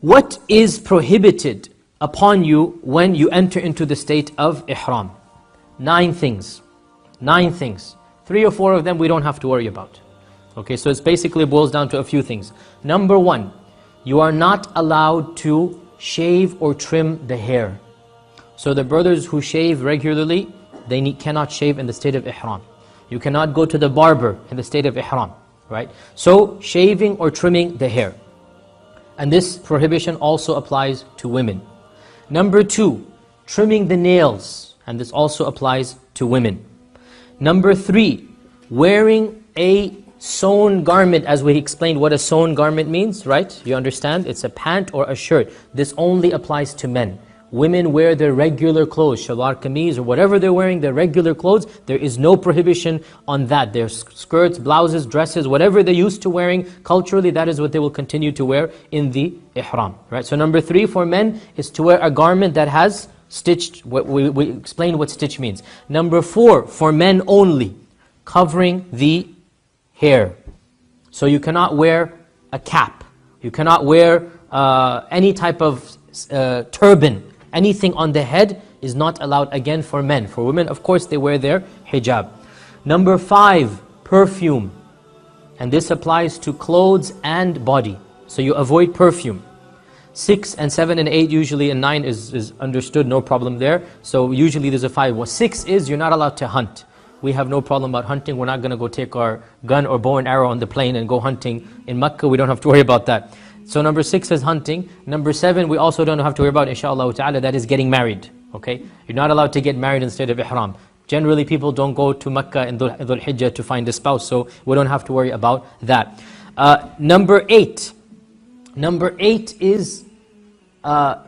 What is prohibited upon you when you enter into the state of Ihram? 9 things. 9 things. 3 or 4 of them we don't have to worry about. Okay, so it basically boils down to a few things. Number 1, you are not allowed to shave or trim the hair. So the brothers who shave regularly, they cannot shave in the state of Ihram. You cannot go to the barber in the state of Ihram, right? So shaving or trimming the hair. And this prohibition also applies to women. Number 2, trimming the nails, and this also applies to women. Number 3, wearing a sewn garment, as we explained what a sewn garment means, right? You understand? It's a pant or a shirt. This only applies to men. Women wear their regular clothes, shalwar kameez or whatever they're wearing, their regular clothes. There is no prohibition on that. Their skirts, blouses, dresses, whatever they're used to wearing, culturally that is what they will continue to wear in the ihram. Right? So number 3 for men is to wear a garment that has stitched, we explained what stitch means. Number 4 for men only, covering the hair. So you cannot wear a cap. You cannot wear any type of turban. Anything on the head is not allowed again for men. For women, of course, they wear their hijab. Number 5, perfume. And this applies to clothes and body. So you avoid perfume. 6 and 7 and 8 usually, and 9 is understood, no problem there. So usually there's a 5. Well, 6 is you're not allowed to hunt. We have no problem about hunting. We're not going to go take our gun or bow and arrow on the plane and go hunting in Mecca. We don't have to worry about that. So number 6 is hunting. Number 7 we also don't have to worry about, inshaAllah ta'ala, that is getting married. Okay? You're not allowed to get married in the state of Ihram. Generally people don't go to Mecca in Dhul Hijjah to find a spouse, so we don't have to worry about that. Number 8. Number 8 is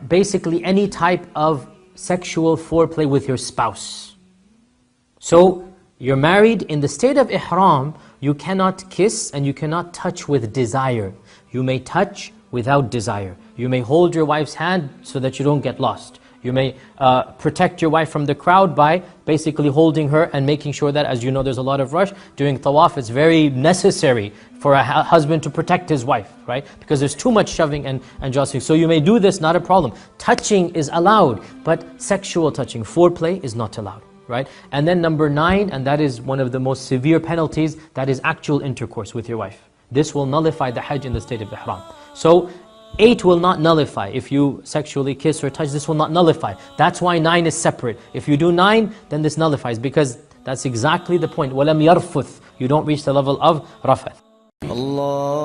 basically any type of sexual foreplay with your spouse. So you're married in the state of Ihram, you cannot kiss and you cannot touch with desire. You may touch without desire. You may hold your wife's hand so that you don't get lost. You may protect your wife from the crowd by basically holding her and making sure that, as you know, there's a lot of rush. During tawaf, it's very necessary for a husband to protect his wife, right? Because there's too much shoving and jostling. So you may do this, not a problem. Touching is allowed, but sexual touching, foreplay is not allowed. Right? And then number 9, and that is one of the most severe penalties, that is actual intercourse with your wife. This will nullify the Hajj in the state of Ihram. So 8 will not nullify. If you sexually kiss or touch, this will not nullify. That's why 9 is separate. If you do 9, then this nullifies, because that's exactly the point. وَلَمْ يَرْفُثْ. You don't reach the level of rafath. Allah.